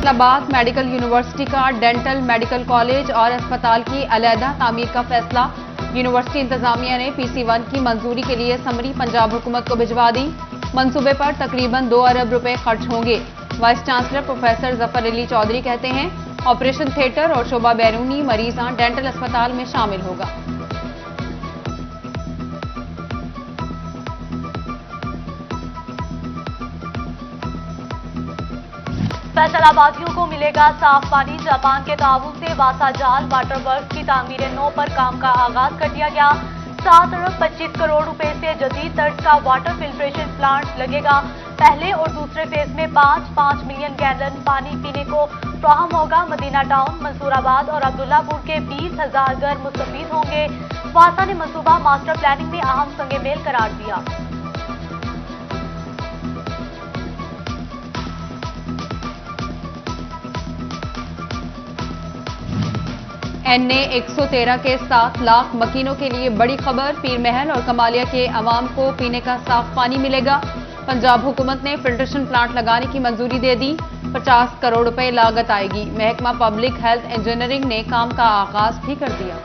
Faisalabad medical university का dental medical college और अस्पताल की अलहदा तामीर का फैसला। यूनिवर्सिटी इंतजामिया ने PC1 की मंजूरी के लिए समरी पंजाब हुकूमत को भिजवा दी। मंसूबे पर तकरीबन 2 अरब रुपए खर्च होंगे। Vice chancellor professor Zafar Ali Chaudhary कहते हैं ऑपरेशन थिएटर और शोबा बैरूनी मरीजा डेंटल अस्पताल में शामिल होगा। फैसलाबादियों को मिलेगा साफ पानी। जापान के ताउन से वासाजाल वाटर वर्क की तामीर 9 पर काम का आगाज कर दिया गया। 7 अरब 25 करोड़ रुपए से जदीद तर्ज का वाटर फिल्ट्रेशन प्लांट लगेगा। पहले और दूसरे फेज में 5 मिलियन गैलन पानी पीने को फराहम होगा। मदीना टाउन, मंसूराबाद और अब्दुल्लापुर के 20,000 घर मुस्तफीद होंगे। वासा ने मंसूबा मास्टर प्लानिंग में अहम संगे मेल करार दिया। NA 113 के 7 लाख मकीनों के लिए बड़ी खबर। पीर महल और कमालिया के अवाम को पीने का साफ पानी मिलेगा। पंजाब हुकूमत ने फिल्ट्रेशन प्लांट लगाने की मंजूरी दे दी। 50 करोड़ रुपए लागत आएगी। महकमा पब्लिक हेल्थ इंजीनियरिंग ने काम का आगाज भी कर दिया।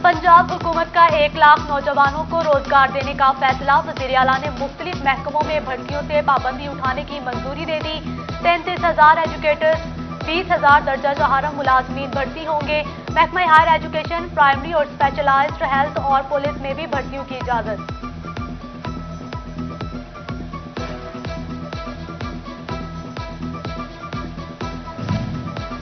पंजाब हुकूमत का 1 लाख नौजवानों को रोजगार देने का फैसला। वज़ीर आला ने मुख्तलिफ महकमों में भर्तियों से पाबंदी उठाने की मंजूरी दे दी। 33,000 एजुकेटर्स, 20,000 दर्जा चहारम मुलाजमीन भर्ती होंगे। महकमा हायर एजुकेशन, प्राइमरी और स्पेशलाइज्ड हेल्थ और पुलिस में भी भर्तियों की इजाजत।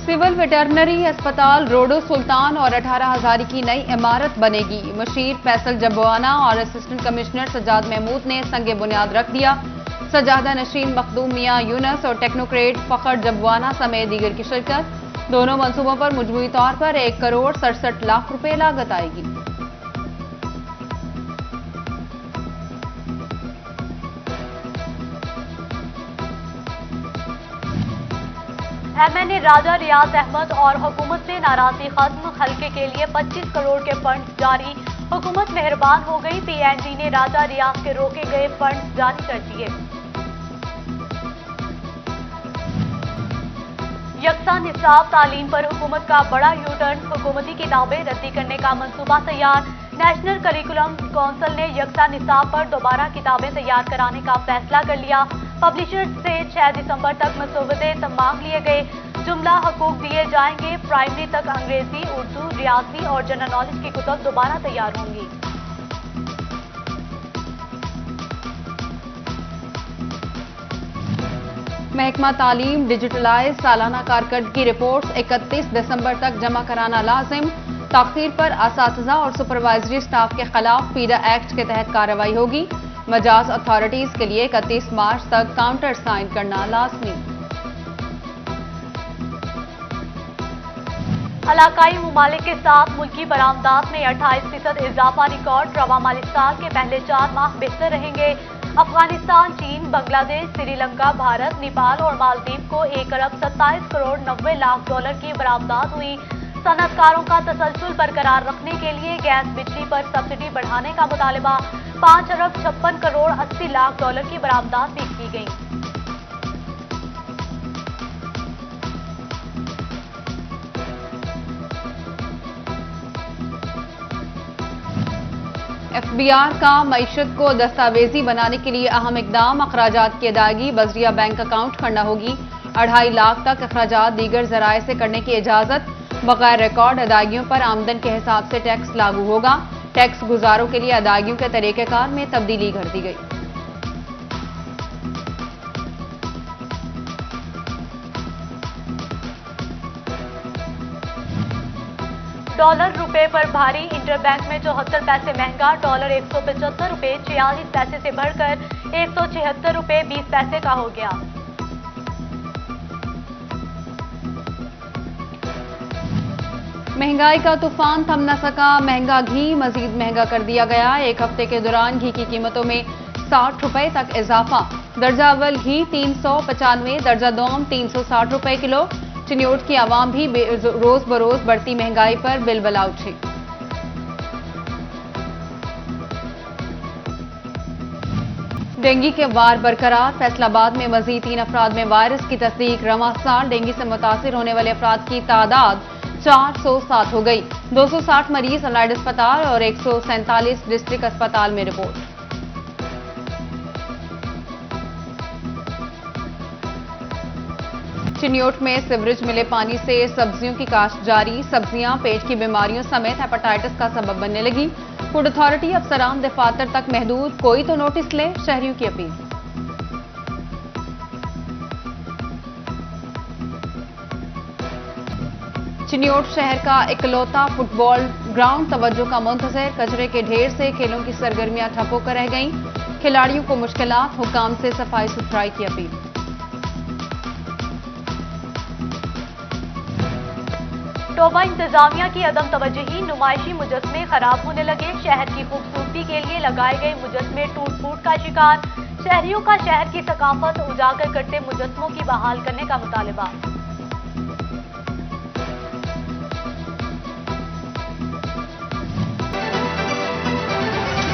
सिविल वेटरनरी अस्पताल रोडो सुल्तान और 18,000 की नई इमारत बनेगी। मुशीर फैसल जब्बाना और असिस्टेंट कमिश्नर सजाद महमूद ने संगे बुनियाद रख दिया। सजादा नशीन मखदूम मियां यूनस और टेक्नोक्रेट फखर जब्बाना समेत दीगर की शिरकत। दोनों मंसूबों पर मजमूई तौर पर 1 करोड़ 67 लाख रुपए लागत आएगी। MNA राजा रियाज अहमद और हुकूमत से नाराजगी खत्म। हल्के के लिए 25 करोड़ के फंड जारी। हुकूमत मेहरबान हो गई। PNG ने राजा रियाज के रोके गए फंड जारी कर दिए। यकसा निसाब तालीम पर हुकूमत का बड़ा यूटर्न। हुकूमती किताबें रद्दी करने का मंसूबा तैयार। नेशनल करिकुलम काउंसिल ने यकसा निसाब पर दोबारा किताबें तैयार कराने का फैसला कर लिया। पब्लिशर्स से 6 दिसंबर तक मसौदे मांग लिए गए। जुमला हकूक दिए जाएंगे। प्राइमरी तक अंग्रेजी, उर्दू, रियाजी और जनरल नॉलेज की कुतुब दोबारा तैयार होंगी। महकमा तालीम डिजिटलाइज सालाना कारकर्दगी रिपोर्ट्स 31 दिसंबर तक जमा कराना लाजिम। ताखीर पर असातिज़ा और सुपरवाइजरी स्टाफ के खिलाफ पीडा एक्ट के तहत कार्रवाई होगी। मजाज अथॉरिटीज के लिए 31 मार्च तक काउंटर साइन करना लाजमी। इलाकाई ममालिक के साथ मुल्की बरामदात में 28% इजाफा रिकॉर्ड। रवा माली साल के पहले 4 माह बेहतर रहेंगे। अफगानिस्तान, चीन, बांग्लादेश, श्रीलंका, भारत, नेपाल और मालदीव को 1 अरब 27 करोड़ 90 लाख डॉलर की बरामदात हुई। सनअतकारों का तसलसल बरकरार रखने के लिए गैस बिजली पर सब्सिडी बढ़ाने का मुतालबा। 5 अरब 56 करोड़ 80 लाख डॉलर की बरामदात भी की गई। FBR का मईशत को दस्तावेजी बनाने के लिए अहम इकदाम। अखराजात की अदायगी बजरिया बैंक अकाउंट करना होगी। 2.5 लाख तक अखराजात दीगर जराए से करने की इजाजत। बगैर रिकॉर्ड अदायगियों पर आमदन के हिसाब से टैक्स लागू होगा। टैक्स गुजारों के लिए अदायगियों के तरीकेकार में तब्दीली कर दी गई। डॉलर रुपए पर भारी। इंटरबैंक में 74 पैसे महंगा। डॉलर 175 रुपए 46 पैसे से बढ़कर 176 रुपए 20 पैसे का हो गया। महंगाई का तूफान थम न सका। महंगा घी मजीद महंगा कर दिया गया। एक हफ्ते के दौरान घी की कीमतों में 60 रुपए तक इजाफा। दर्जा अव्वल घी 395, दर्जा दोम 360 रुपए किलो। चिन्योट की आवाम भी रोज बरोज बढ़ती महंगाई पर बिलबला उठी। डेंगू के वार बरकरार, फैसलाबाद में मजीद 3 अफराद में वायरस की तस्दीक। रवां साल डेंगू से मुतासिर होने वाले अफराद की तादाद 407 हो गई। 260 मरीज अलाइड अस्पताल और 147 डिस्ट्रिक्ट अस्पताल में रिपोर्ट। चिन्योट में सीवरेज मिले पानी से सब्जियों की काश्त जारी। सब्जियां पेट की बीमारियों समेत हेपेटाइटिस का सबब बनने लगी। फूड अथॉरिटी अफसरान दफातर तक महदूद, कोई तो नोटिस ले, शहरियों की अपील। चिन्योट शहर का इकलौता फुटबॉल ग्राउंड तवज्जो का मुंतज़िर। कचरे के ढेर से खेलों की सरगर्मियां ठप होकर रह गईं। खिलाड़ियों को मुश्किलात, हुक्काम से सफाई सुथराई की अपील। टोबा इंतजामिया की अदम तवज्जोही, नुमाइशी मुजस्मे खराब होने लगे। शहर की खूबसूरती के लिए लगाए गए मुजस्मे टूट फूट का शिकार। शहरियों का शहर की सकाफत उजागर करते मुजस्मों की बहाल करने का मुतालबा।